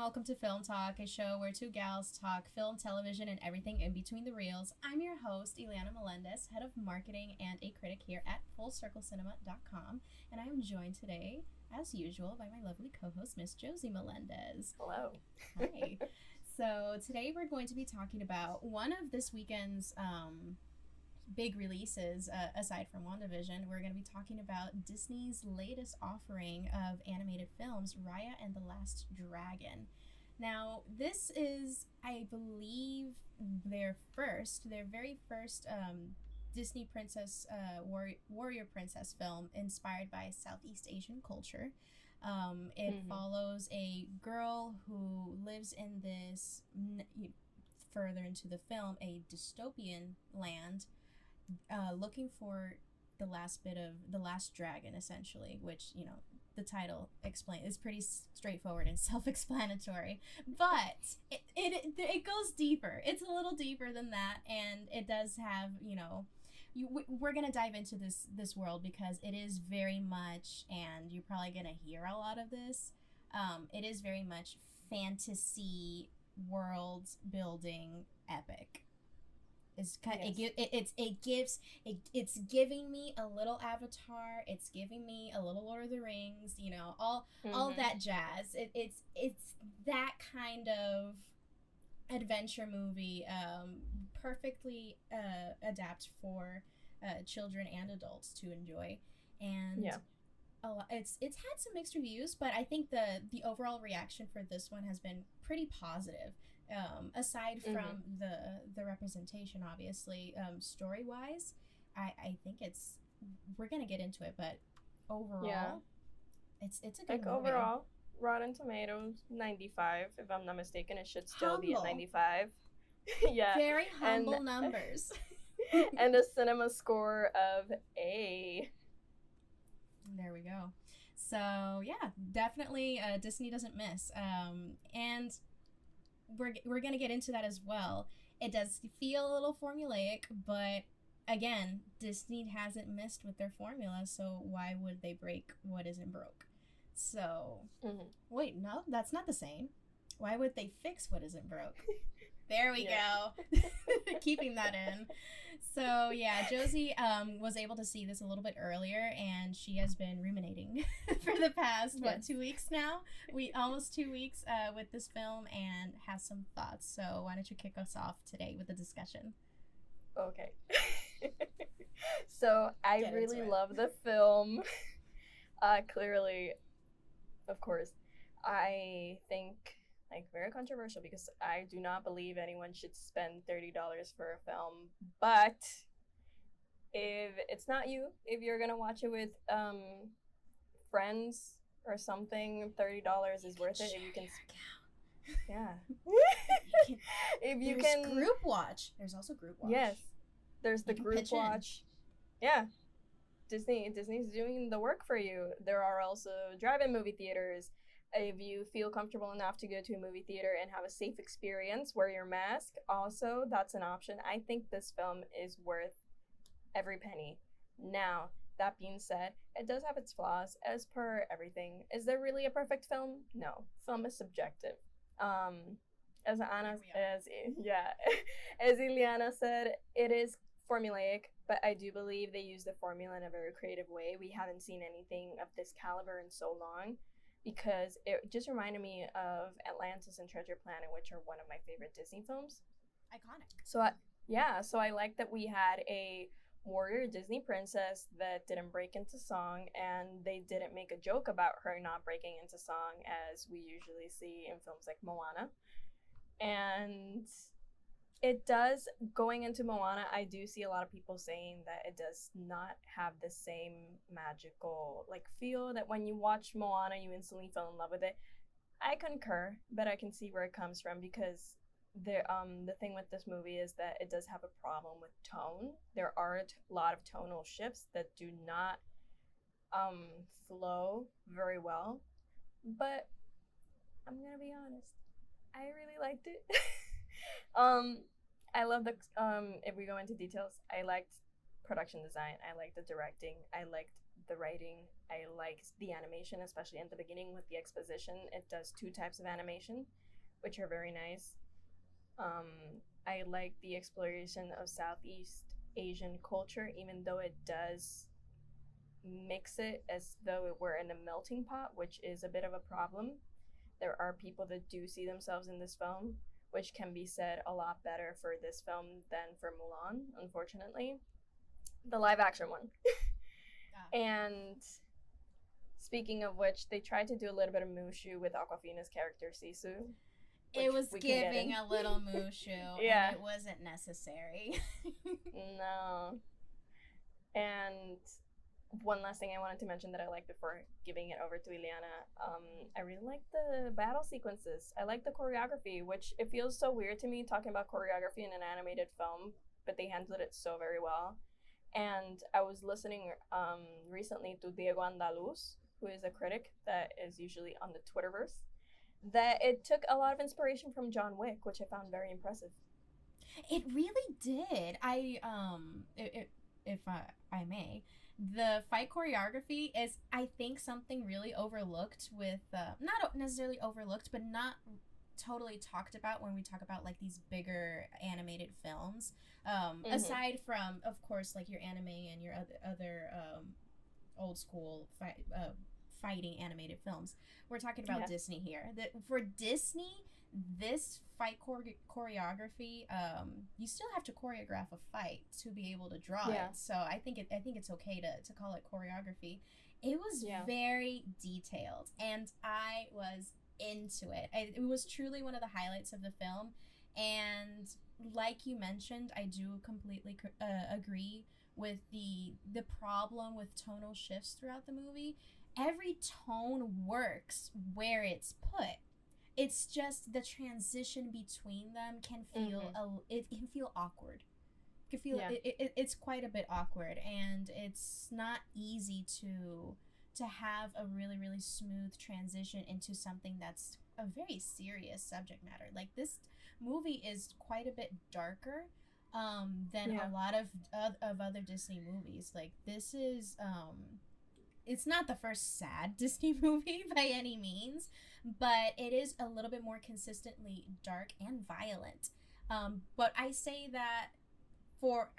welcome to Filmme Talk, a show where two gals talk film, television, and everything in between the reels. I'm your host, ILEANA''s, head of marketing and a critic here at FullCircleCinema.com, and I am joined today, as usual, by my lovely co-host, Miss Josie Melendez. Hello. Hi. So today we're going to be talking about one of this weekend's big releases, aside from WandaVision. We're going to be talking about Disney's latest offering of animated films, Raya and the Last Dragon. Now, this is, I believe, their very first Disney princess, warrior princess film inspired by Southeast Asian culture. It follows a girl who lives in this, further into the film, a dystopian land, looking for the last dragon, essentially, which, the title is pretty straightforward and self-explanatory, but it goes deeper. It's a little deeper than that, and it does have, we're gonna dive into this world because it is very much, and you're probably gonna hear a lot of this, it is very much fantasy world building epic. It's giving me a little Avatar. It's giving me a little Lord of the Rings. All of that jazz. It's that kind of adventure movie, perfectly adapt for children and adults to enjoy. And it's had some mixed reviews, but I think the overall reaction for this one has been pretty positive. Aside from the representation, obviously, story-wise, I think we're gonna get into it, but overall, it's a good movie. Overall, Rotten Tomatoes 95, if I'm not mistaken. It should still be at 95. Yeah, very humble numbers. And a cinema score of A. There we go. So yeah, definitely Disney doesn't miss. And we're gonna get into that as well. It does feel a little formulaic, but again, Disney hasn't missed with their formula, so why would they break what isn't broke? So wait, no, that's not the same. Why would they fix what isn't broke? There we go. Keeping that in. So yeah, Josie was able to see this a little bit earlier, and she has been ruminating for the past 2 weeks now. Almost 2 weeks with this film, and has some thoughts. So why don't you kick us off today with the discussion? Okay. So I really love the film. Clearly, of course, I think, very controversial, because I do not believe anyone should spend $30 for a film. But if it's not you, if you're gonna watch it with friends or something, $30 is worth it. If you can, There's group watch. There's also group watch. Yes, there's the group watch. Yeah, Disney's doing the work for you. There are also drive-in movie theaters. If you feel comfortable enough to go to a movie theater and have a safe experience, wear your mask. Also, that's an option. I think this film is worth every penny. Now, that being said, it does have its flaws, as per everything. Is there really a perfect film? No. Film is subjective. As Ileana said, it is formulaic, but I do believe they use the formula in a very creative way. We haven't seen anything of this caliber in so long, because it just reminded me of Atlantis and Treasure Planet, which are one of my favorite Disney films. Iconic. So I like that we had a warrior Disney princess that didn't break into song, and they didn't make a joke about her not breaking into song, as we usually see in films like Moana. And it does, going into Moana, I do see a lot of people saying that it does not have the same magical feel, that when you watch Moana, you instantly fell in love with it. I concur, but I can see where it comes from, because the thing with this movie is that it does have a problem with tone. There are a lot of tonal shifts that do not flow very well, but I'm gonna be honest, I really liked it. I love the if we go into details, I liked production design. I liked the directing. I liked the writing. I liked the animation, especially in the beginning with the exposition. It does 2 types of animation, which are very nice. I like the exploration of Southeast Asian culture, even though it does mix it as though it were in a melting pot, which is a bit of a problem. There are people that do see themselves in this film, which can be said a lot better for this film than for Mulan, unfortunately. The live action one. And speaking of which, they tried to do a little bit of Mushu with Aquafina's character, Sisu. It was giving a little Mushu, yeah. And it wasn't necessary. No. And one last thing I wanted to mention that I like before giving it over to Ileana, I really like the battle sequences. I like the choreography, which it feels so weird to me talking about choreography in an animated film, but they handled it so very well. And I was listening recently to Diego Andaluz, who is a critic that is usually on the Twitterverse, that it took a lot of inspiration from John Wick, which I found very impressive. It really did. If I may, the fight choreography is, I think, something really overlooked with, not necessarily overlooked, but not totally talked about when we talk about like these bigger animated films. Aside from, of course, like your anime and your other old school fighting animated films, we're talking about Disney here. That for Disney, this fight choreography, you still have to choreograph a fight to be able to draw it. So I think it's okay to call it choreography. It was very detailed, and I was into it. It was truly one of the highlights of the film. And like you mentioned, I do completely agree with the problem with tonal shifts throughout the movie. Every tone works where it's put. It's just the transition between them can feel it can feel awkward. It can feel it's quite a bit awkward, and it's not easy to have a really, really smooth transition into something that's a very serious subject matter. Like, this movie is quite a bit darker than a lot of other Disney movies. Like, this is it's not the first sad Disney movie by any means, but it is a little bit more consistently dark and violent. But I say that for,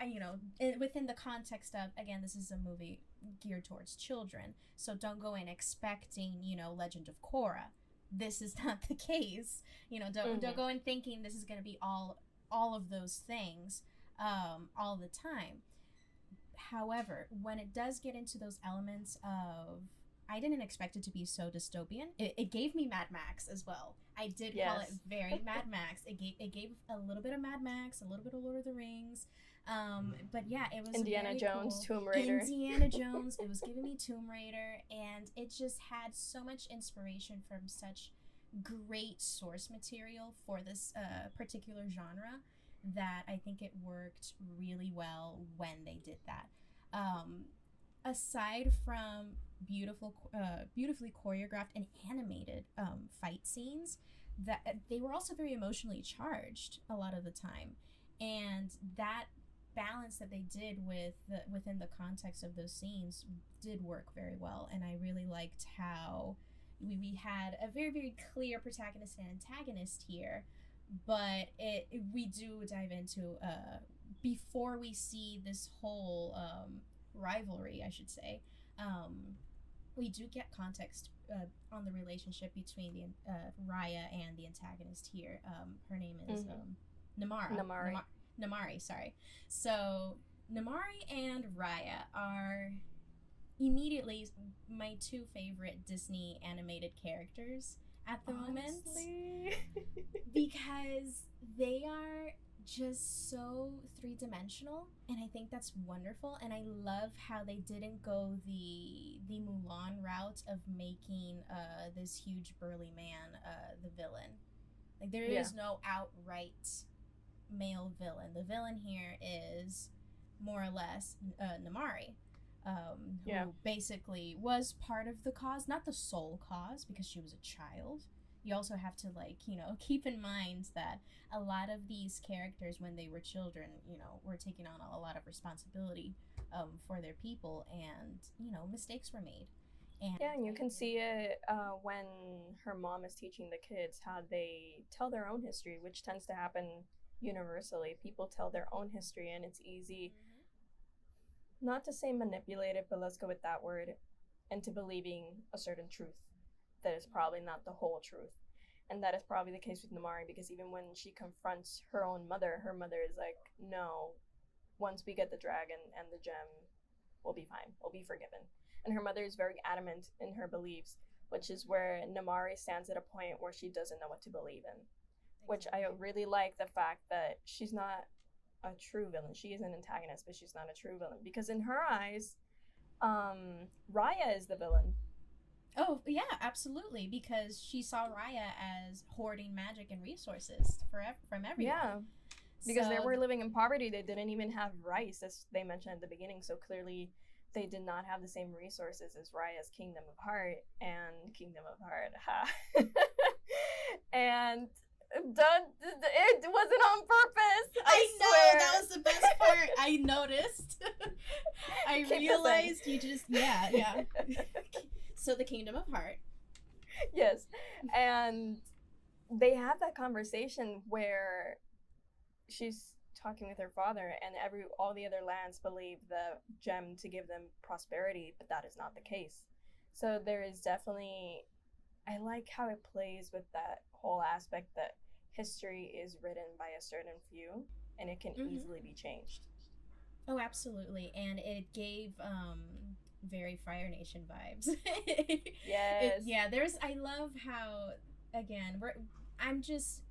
within the context of, again, this is a movie geared towards children, so don't go in expecting, Legend of Korra. This is not the case. Don't go in thinking this is going to be all of those things all the time. However, when it does get into those elements of, I didn't expect it to be so dystopian. It gave me Mad Max as well. I did call it very Mad Max. It gave a little bit of Mad Max, a little bit of Lord of the Rings. But yeah, it was Indiana Jones, cool. Tomb Raider. Indiana Jones. It was giving me Tomb Raider, and it just had so much inspiration from such great source material for this particular genre that I think it worked really well when they did that. Aside from beautifully choreographed and animated fight scenes, that they were also very emotionally charged a lot of the time, and that balance that they did within the context of those scenes did work very well. And I really liked how we had a very, very clear protagonist and antagonist here, but we do dive into before we see this whole rivalry, I should say, we do get context on the relationship between the Raya and the antagonist here. Her name is Namaari, sorry. So Namaari and Raya are immediately my 2 favorite Disney animated characters at the moment, because they are just so 3-dimensional, and I think that's wonderful. And I love how they didn't go the Mulan route of making this huge burly man the villain. Like, there is no outright male villain. The villain here is more or less Namaari, who basically was part of the cause, not the sole cause, because she was a child. you also have to, like, keep in mind that a lot of these characters, when they were children, were taking on a lot of responsibility for their people, and mistakes were made. And Yeah, and you can see it when her mom is teaching the kids how they tell their own history, which tends to happen universally. People tell their own history, and it's easy, not to say manipulated, but let's go with that word, into believing a certain truth that is probably not the whole truth. And that is probably the case with Namaari, because even when she confronts her own mother, her mother is like, no, once we get the dragon and the gem, we'll be fine. We'll be forgiven. And her mother is very adamant in her beliefs, which is where Namaari stands at a point where she doesn't know what to believe in. Which I really like the fact that she's not a true villain. She is an antagonist, but she's not a true villain. Because in her eyes, Raya is the villain. Oh, yeah, absolutely. Because she saw Raya as hoarding magic and resources from everyone. Yeah. Because they were living in poverty. They didn't even have rice, as they mentioned at the beginning. So clearly, they did not have the same resources as Raya's Kingdom of Heart and Kingdom of Heart. Ha. And it wasn't on purpose. I know, that was the best part. I noticed. I realized you just, yeah. So the Kingdom of Heart. Yes. And they have that conversation where she's talking with her father, and all the other lands believe the gem to give them prosperity, but that is not the case. So there is definitely, I like how it plays with that whole aspect that history is written by a certain few, and it can easily be changed. Oh, absolutely. And it gave very Fire Nation vibes. Yes. I love how, again, I'm just,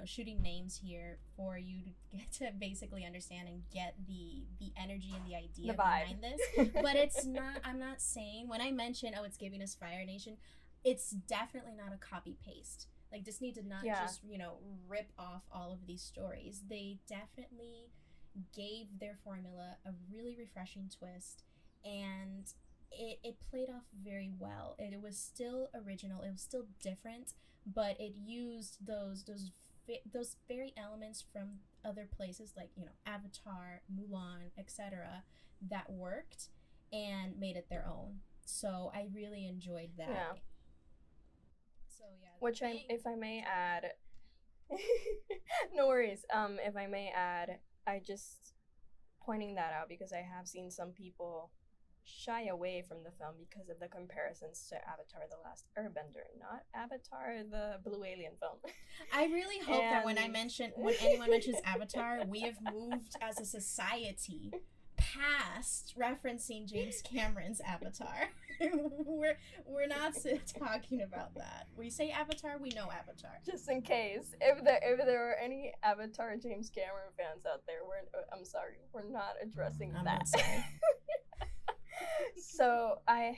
shooting names here for you to get to basically understand and get the energy and the idea behind this. But it's not, I'm not saying, when I mention, it's giving us Fire Nation, it's definitely not a copy paste. Like, Disney did not just, rip off all of these stories. They definitely gave their formula a really refreshing twist, and it played off very well. It was still original, it was still different, but it used those very elements from other places, like, Avatar, Mulan, etc., that worked and made it their own. So I really enjoyed that. Yeah. So yeah. Which if I may add, no worries. If I may add, I just pointing that out because I have seen some people shy away from the film because of the comparisons to Avatar: The Last Airbender, not Avatar, the Blue Alien film. I really hope that when anyone mentions Avatar, we have moved as a society past referencing James Cameron's Avatar. we're not talking about that. We say Avatar, we know Avatar. Just in case, if there are any Avatar James Cameron fans out there, I'm sorry, we're not addressing that. Not sorry. So I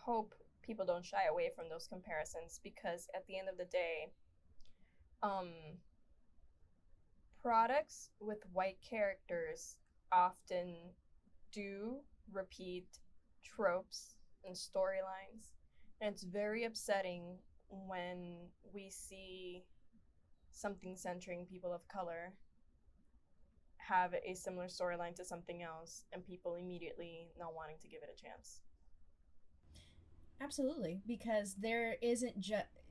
hope people don't shy away from those comparisons, because at the end of the day, products with white characters often do repeat tropes and storylines, and it's very upsetting when we see something centering people of color have a similar storyline to something else and people immediately not wanting to give it a chance. Absolutely, because there isn't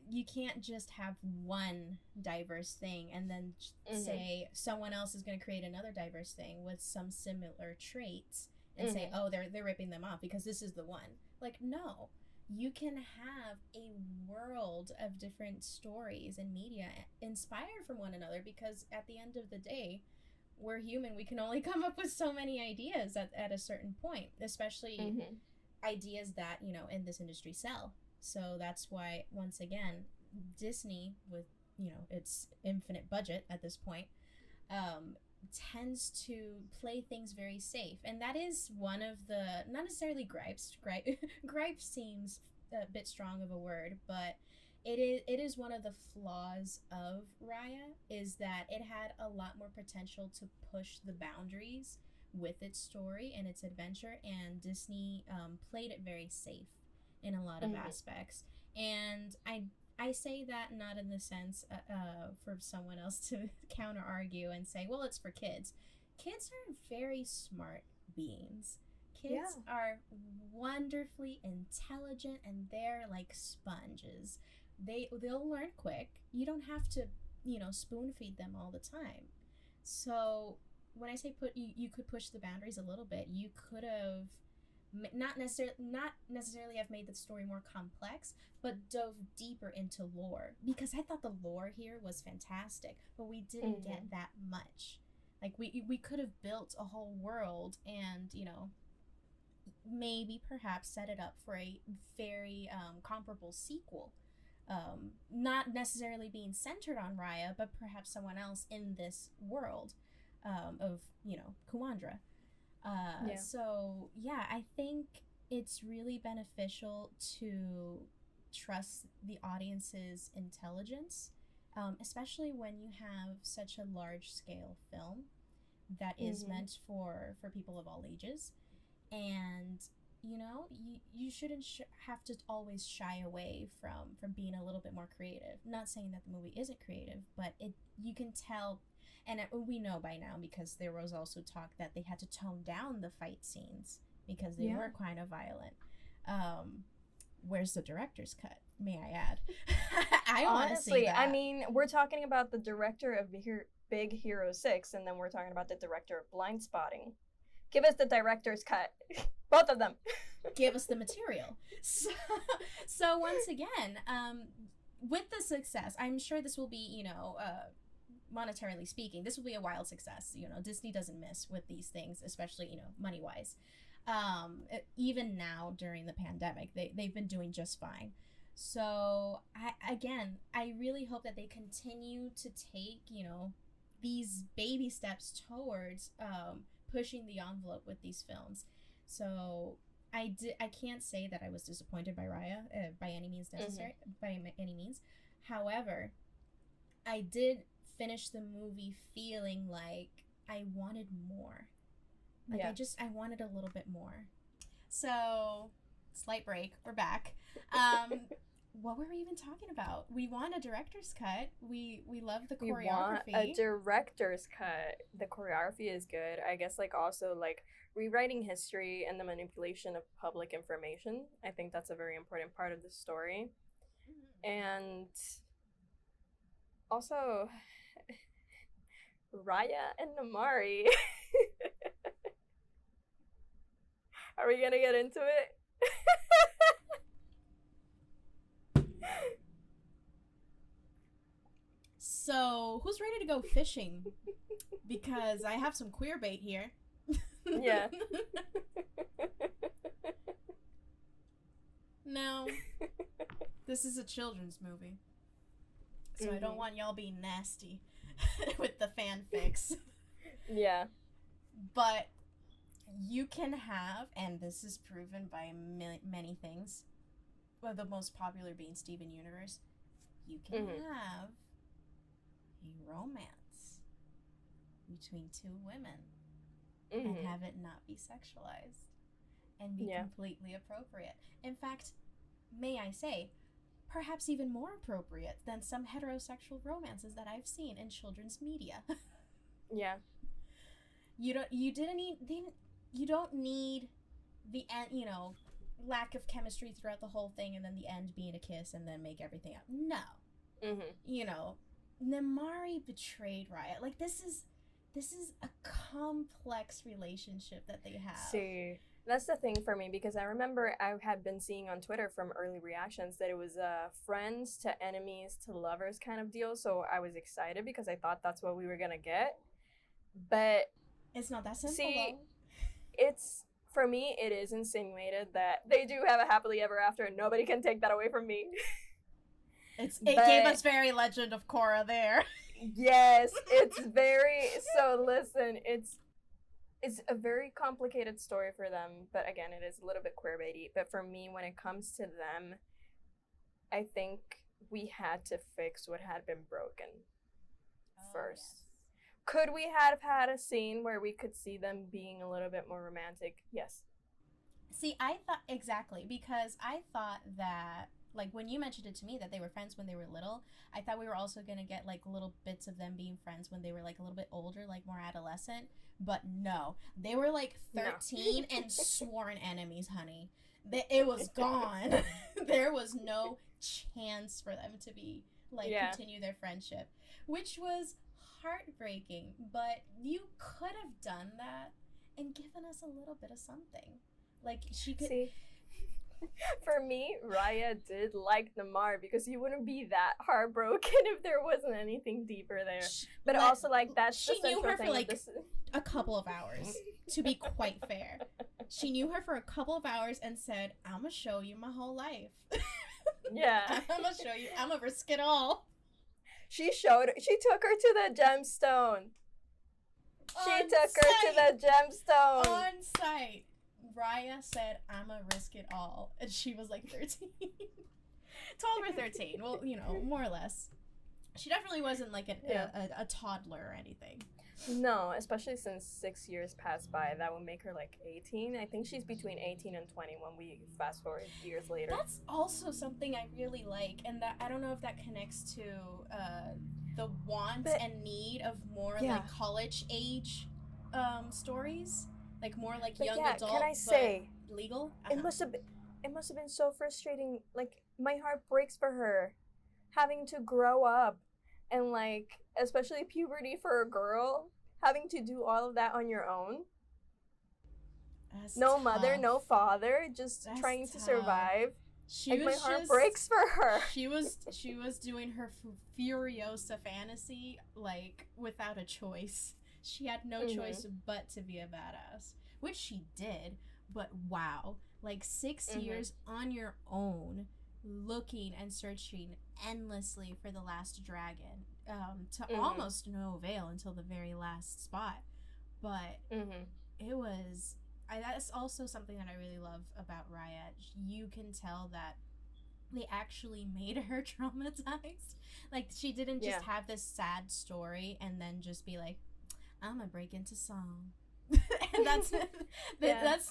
you can't just have one diverse thing and then say someone else is going to create another diverse thing with some similar traits and say, oh, they're ripping them off because this is the one. Like, no, you can have a world of different stories and media inspired from one another, because at the end of the day, we're human. We can only come up with so many ideas at a certain point, especially ideas that, in this industry sell. So that's why, once again, Disney, with, its infinite budget at this point, tends to play things very safe. And that is one of the, not necessarily gripes. Gripe seems a bit strong of a word, but it is one of the flaws of Raya, is that it had a lot more potential to push the boundaries with its story and its adventure, and Disney played it very safe in a lot of aspects. And I say that not in the sense for someone else to counter argue and say, well, it's for kids. Kids are very smart beings. Kids are wonderfully intelligent, and they're like sponges. They'll learn quick. You don't have to, spoon feed them all the time. So when I say you could push the boundaries a little bit. You could have not necessarily have made the story more complex, but dove deeper into lore, because I thought the lore here was fantastic, but we didn't get that much. Like we could have built a whole world and maybe perhaps set it up for a very comparable sequel, not necessarily being centered on Raya, but perhaps someone else in this world of Kuandra. So yeah, I think it's really beneficial to trust the audience's intelligence, especially when you have such a large scale film that is meant for people of all ages. And you shouldn't have to always shy away from being a little bit more creative. Not saying that the movie isn't creative, but you can tell. And we know by now, because there was also talk that they had to tone down the fight scenes because they were kind of violent. Where's the director's cut, may I add? I want to see that. I mean, we're talking about the director of Big Hero 6, and then we're talking about the director of Blind Spotting. Give us the director's cut. Both of them. Give us the material. So once again, with the success, I'm sure this will be, monetarily speaking, this will be a wild success. Disney doesn't miss with these things, especially, money-wise. Even now during the pandemic, they've been doing just fine. So I really hope that they continue to take, these baby steps towards pushing the envelope with these films. So I can't say that I was disappointed by Raya by any means necessary, by any means. However, I did finish the movie feeling like I wanted more. Like I wanted a little bit more. So, slight break. We're back. What were we even talking about? We want a director's cut. We love the choreography. We want a director's cut. The choreography is good. I guess also rewriting history and the manipulation of public information. I think that's a very important part of the story. And also Raya and Namaari. Are we gonna get into it? So, who's ready to go fishing? Because I have some queer bait here. Yeah. No. This is a children's movie. So I don't want y'all being nasty with the fanfics. Yeah. But you can have, and this is proven by many things, well, the most popular being Steven Universe, you can have a romance between two women and have it not be sexualized and be completely appropriate. In fact, may I say, perhaps even more appropriate than some heterosexual romances that I've seen in children's media. Yeah. You don't need the end, lack of chemistry throughout the whole thing and then the end being a kiss and then make everything up. No. Namaari betrayed Raya. Like, this is a complex relationship that they have. See, that's the thing for me, because I remember I had been seeing on Twitter from early reactions that it was a friends to enemies to lovers kind of deal, so I was excited because I thought that's what we were gonna get. But it's not that simple. See, for me, it is insinuated that they do have a happily ever after, and nobody can take that away from me. It gave us very Legend of Korra there. Yes, it's very. So listen, it's a very complicated story for them, but again, it is a little bit queerbaity. But for me, when it comes to them, I think we had to fix what had been broken first. Yes. Could we have had a scene where we could see them being a little bit more romantic? Yes. See, I thought, exactly, because I thought that Like, when you mentioned it to me that they were friends when they were little, I thought we were also going to get, like, little bits of them being friends when they were, like, a little bit older, like, more adolescent. But no. They were, like, 13 and sworn enemies, honey. It was gone. There was no chance for them to be, like, continue their friendship. Which was heartbreaking. But you could have done that and given us a little bit of something. Like, she could... See, for me, Raya did like Namaari because you wouldn't be that heartbroken if there wasn't anything deeper there. But also, like, that's she knew her for, like, a couple of hours, to be quite fair. She knew her for a couple of hours and said, I'm gonna show you my whole life. Yeah. I'm gonna show you. I'm gonna risk it all. She took her to the gemstone. She took her to the gemstone. On site. Raya said, I'm gonna risk it all. And she was like 13. 12 or 13. Well, you know, more or less. She definitely wasn't like a toddler or anything. No, especially since 6 years passed by. That would make her like 18. I think she's between 18 and 20 when we fast forward years later. That's also something I really like. And that I don't know if that connects to the want and need of more like college age stories. Like more like young adult, can I say, legal? It must have been so frustrating. Like, my heart breaks for her, having to grow up, and like, especially puberty for a girl, having to do all of that on your own. That's no tough. Mother, no father, just trying to survive. My heart breaks for her. She was doing her Furiosa fantasy like without a choice. She had no choice but to be a badass, which she did, but wow. Like 6 years on your own, looking and searching endlessly for the last dragon, to almost no avail until the very last spot. But it was... that's also something that I really love about Raya. You can tell that they actually made her traumatized. Like, she didn't just have this sad story and then just be like, I'm gonna break into song. And that's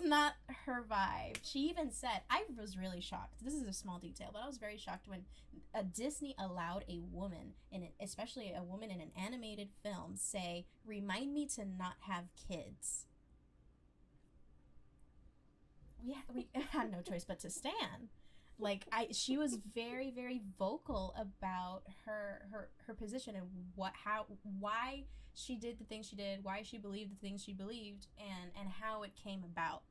not her vibe. She even said, I was really shocked. This is a small detail, but I was very shocked when Disney allowed a woman, especially a woman in an animated film, say, remind me to not have kids. We had no choice but to stand. Like, she was very, very vocal about her position and why she did the things she did, why she believed the things she believed, and how it came about.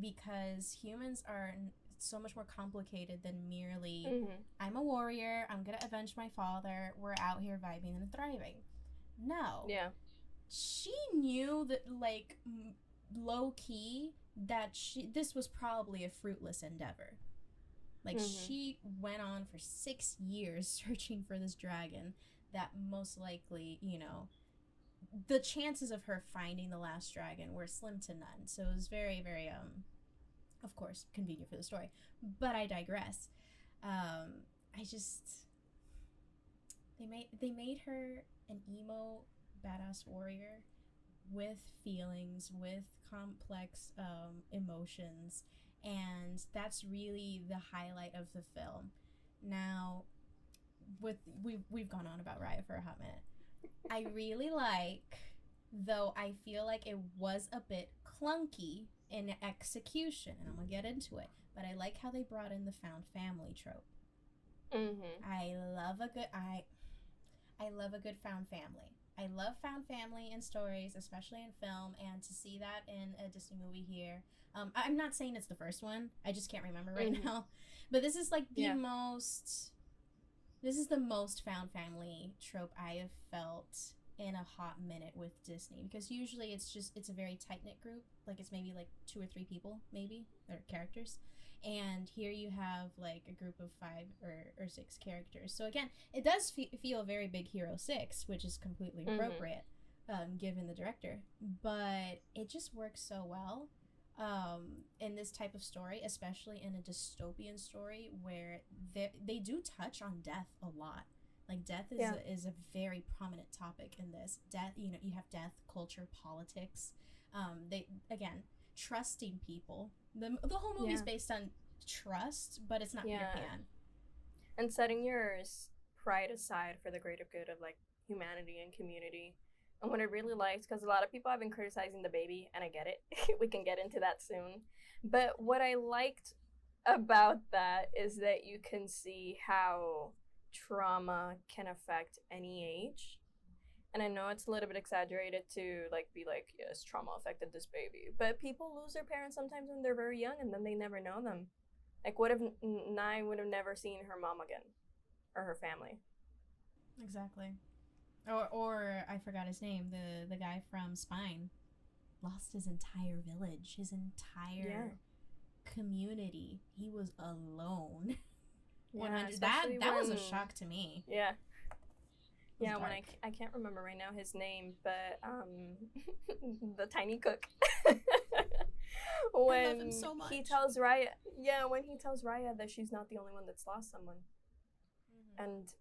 Because humans are so much more complicated than merely, I'm a warrior, I'm gonna avenge my father, we're out here vibing and thriving. No. Yeah. She knew that, like, low-key, that this was probably a fruitless endeavor. Like, she went on for 6 years searching for this dragon that most likely, you know, the chances of her finding the last dragon were slim to none. So it was very, very, of course, convenient for the story. But I digress. They made her an emo badass warrior with feelings, with complex emotions, and that's really the highlight of the film. Now, we've gone on about Raya for a hot minute. I really like, though I feel like it was a bit clunky in execution, and I'm gonna get into it, but I like how they brought in the found family trope. I love a good found family. I love found family in stories, especially in film, and to see that in a Disney movie here. I'm not saying it's the first one. I just can't remember right now. But this is like the most... This is the most found family trope I have felt in a hot minute with Disney. Because usually it's a very tight-knit group. Like, it's maybe like 2 or 3 people, maybe. They're characters. And here you have like a group of 5 or 6 characters. So again, it does feel very Big Hero 6, which is completely appropriate, given the director. But it just works so well in this type of story, especially in a dystopian story where they do touch on death a lot. Like, death is a very prominent topic in this. Death, you know, you have death, culture, politics. They, again, trusting people. The whole movie is based on trust, but it's not Peter Pan. And setting your pride aside for the greater good of like humanity and community. And what I really liked, because a lot of people have been criticizing the baby, and I get it. We can get into that soon. But what I liked about that is that you can see how trauma can affect any age. And I know it's a little bit exaggerated to like be like, yes, trauma affected this baby. But people lose their parents sometimes when they're very young, and then they never know them. Like, what if Nai would have never seen her mom again, or her family? Exactly. Or I forgot his name. The guy from Spine lost his entire village, his entire community. He was alone. Yeah, 100. That was a shock to me. Yeah. Yeah, dark. when I can't remember right now his name, but the tiny cook. When I love him so much. He tells Raya, when he tells Raya that she's not the only one that's lost someone. And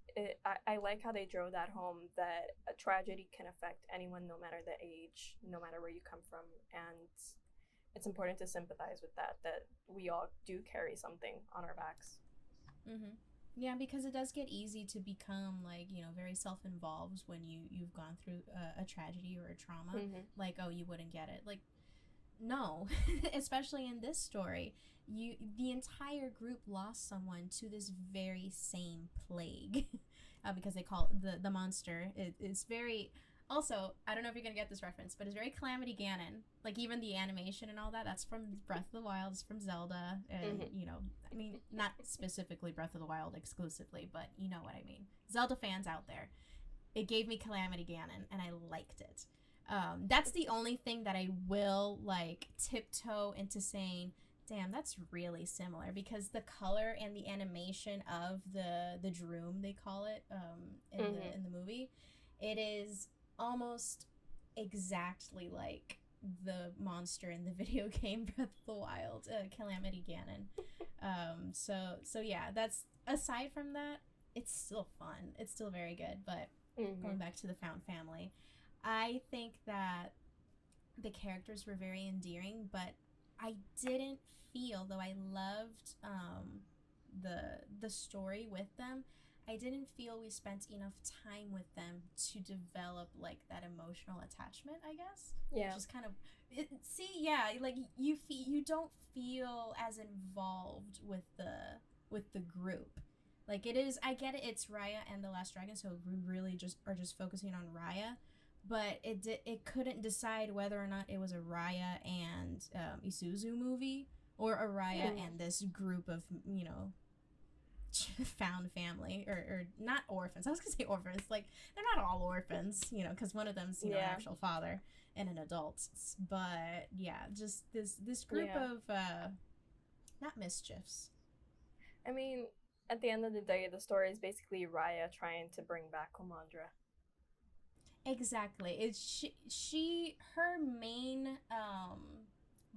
I like how they drove that home, that a tragedy can affect anyone, no matter the age, no matter where you come from. And it's important to sympathize with that we all do carry something on our backs. Yeah, because it does get easy to become like, very self-involved when you've gone through a tragedy or a trauma. Like, oh, you wouldn't get it. Like, no. Especially in this story, the entire group lost someone to this very same plague. Because they call it the monster. It's very... Also, I don't know if you're going to get this reference, but it's very Calamity Ganon. Like, even the animation and all that, that's from Breath of the Wild, it's from Zelda. And, I mean, not specifically Breath of the Wild exclusively, but you know what I mean. Zelda fans out there. It gave me Calamity Ganon, and I liked it. That's the only thing that I will, like, tiptoe into saying, damn, that's really similar. Because the color and the animation of the Droom, they call it, in the movie, it is almost exactly like the monster in the video game Breath of the Wild, Calamity Ganon. So yeah, that's, aside from that, it's still fun. It's still very good. But going back to the found family, I think that the characters were very endearing, but I didn't feel, though I loved the story with them, I didn't feel we spent enough time with them to develop like that emotional attachment, I guess. Yeah. Just kind of like you don't feel as involved with the group. Like, it is, I get it, it's Raya and the Last Dragon, so we really just are just focusing on Raya, but it couldn't decide whether or not it was a Raya and Isuzu movie or a Raya and this group of, found family or not orphans. I was gonna say orphans. Like, they're not all orphans, because one of them's an actual father and an adult. But yeah, just this group of not mischiefs. I mean, at the end of the day, the story is basically Raya trying to bring back Kumandra. Exactly. It's her main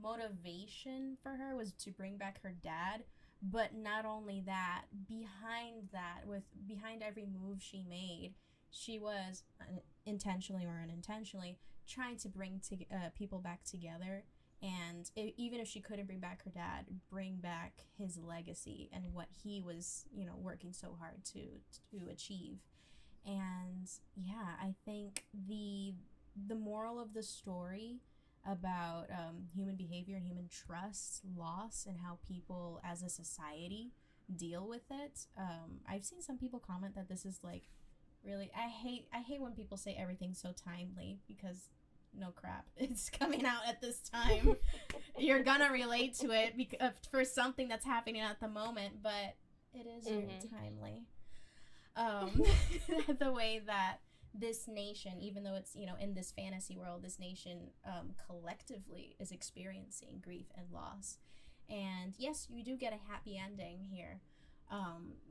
motivation for her was to bring back her dad. But not only that, behind every move she made, she was intentionally or unintentionally trying to bring people back together. And even if she couldn't bring back her dad, bring back his legacy and what he was, working so hard to achieve. And yeah, I think the moral of the story about human behavior and human trust loss and how people as a society deal with it. I've seen some people comment that this is like really, I hate when people say everything's so timely, because no crap, it's coming out at this time. You're gonna relate to it for something that's happening at the moment, but it is very timely. The way that this nation, even though it's, in this fantasy world, this nation collectively is experiencing grief and loss. And yes, you do get a happy ending here,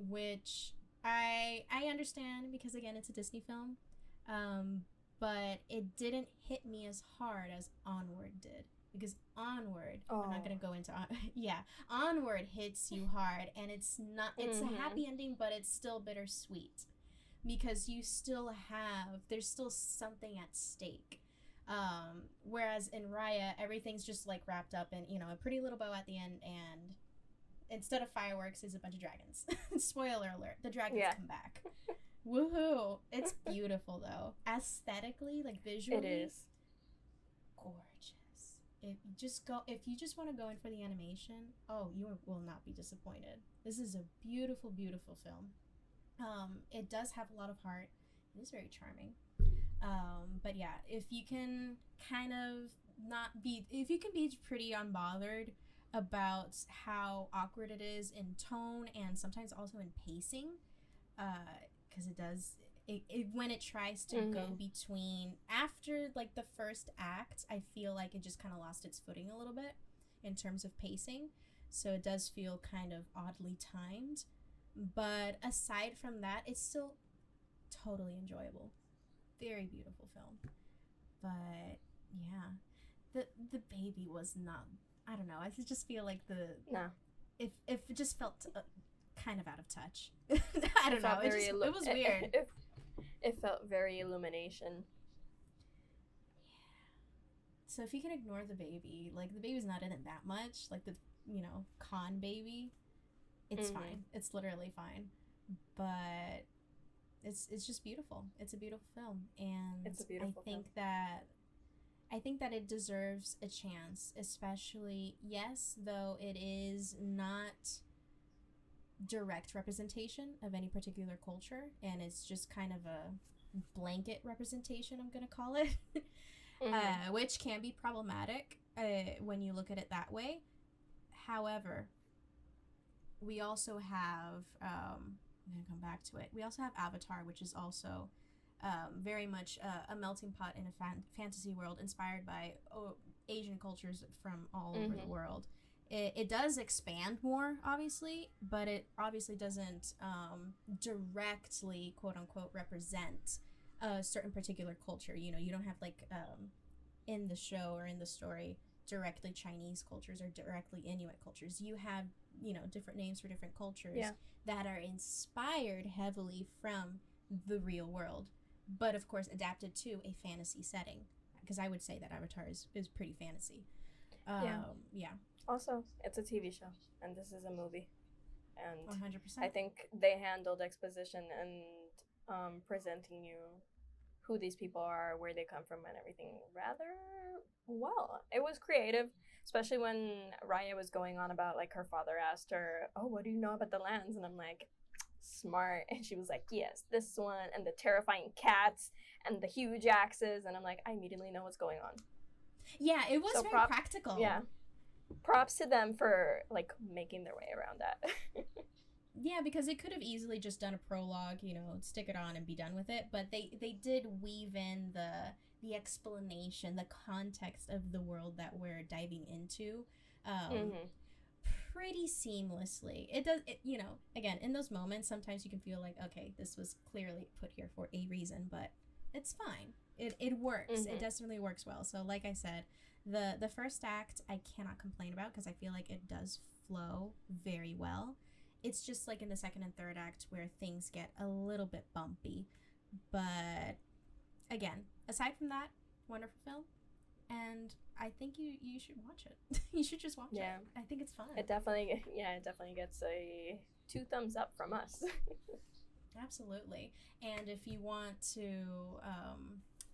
which I understand, because again, it's a Disney film, but it didn't hit me as hard as Onward did. Because Onward, I'm not going to go into... Onward hits you hard, and it's not... It's a happy ending, but it's still bittersweet. Because there's still something at stake. Whereas in Raya, everything's just like wrapped up in, a pretty little bow at the end, and instead of fireworks, is a bunch of dragons. Spoiler alert, the dragons Yeah. come back. Woohoo! It's beautiful though. Aesthetically, like visually, It is. gorgeous. If you just want to go in for the animation, oh, you will not be disappointed. This is a beautiful, beautiful film. It does have a lot of heart. It is very charming. But yeah, if you can be pretty unbothered about how awkward it is in tone and sometimes also in pacing, because when it tries to go between, after like the first act, I feel like it just kind of lost its footing a little bit in terms of pacing, so it does feel kind of oddly timed, but aside from that, it's still totally enjoyable. Very beautiful film. But yeah, the baby was not, I don't know, I just feel like if it just felt kind of out of touch. I don't know, it was weird. It felt very Illumination. So if you can ignore the baby, like the baby's not in it that much, like the con baby, it's fine. It's literally fine. But it's just beautiful. It's a beautiful film, and it's a beautiful film. I think that it deserves a chance, especially, yes, though it is not direct representation of any particular culture, and it's just kind of a blanket representation, I'm gonna call it, which can be problematic when you look at it that way. However, we also have, I'm gonna come back to it, we also have Avatar, which is also very much a melting pot in a fantasy world inspired by Asian cultures from all over the world. It does expand more, obviously, but it obviously doesn't directly, quote unquote, represent a certain particular culture. You don't have like in the show or in the story directly Chinese cultures or directly Inuit cultures. You have different names for different cultures that are inspired heavily from the real world, but of course adapted to a fantasy setting, because I would say that Avatar is pretty fantasy. Also, it's a TV show, and this is a movie, and 100%. I think they handled exposition and presenting you who these people are, where they come from, and everything rather well. It was creative, especially when Raya was going on about, like, her father asked her, "Oh, what do you know about the lands?" And I'm like, smart. And she was like, yes, this one, and the terrifying cats and the huge axes, and I'm like, I immediately know what's going on. Yeah, it was very practical. Yeah, props to them for like making their way around that. Yeah, because they could have easily just done a prologue, stick it on and be done with it, but they did weave in the explanation, the context of the world that we're diving into pretty seamlessly. It does, again, in those moments, sometimes you can feel like, okay, this was clearly put here for a reason, but it's fine. It works. It definitely works well. So like I said, the first act I cannot complain about because I feel like it does flow very well. It's just like in the second and third act where things get a little bit bumpy. But again, aside from that, wonderful film. And I think you should watch it. You should just watch it. I think it's fun. It definitely gets a 2 thumbs up from us. Absolutely. And if you want to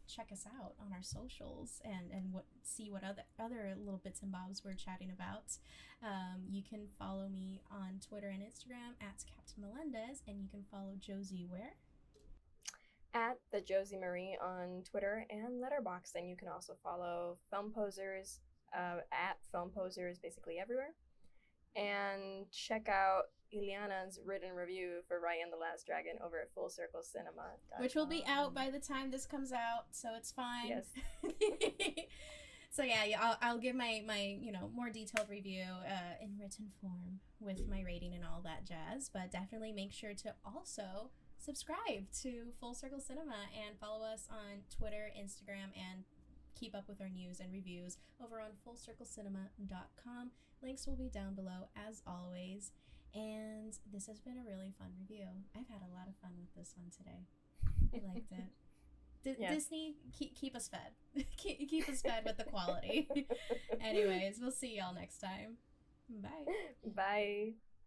check us out on our socials and see what other little bits and bobs we're chatting about, you can follow me on Twitter and Instagram at Captain Melendez, and you can follow Josie where? At the Josie Marie on Twitter and Letterboxd, and you can also follow Film Posers at Film Posers basically everywhere, and check out ILEANA'S written review for Raya and the Last Dragon over at Full Circle Cinema, which will be out by the time this comes out, so it's fine. Yes. So yeah, I'll give my more detailed review in written form with my rating and all that jazz, but definitely make sure to also subscribe to Full Circle Cinema and follow us on Twitter, Instagram, and keep up with our news and reviews over on fullcirclecinema.com. Links will be down below as always. And this has been a really fun review. I've had a lot of fun with this one today. I liked it. Disney, keep us fed. keep us fed with the quality. Anyways, we'll see y'all next time. Bye. Bye.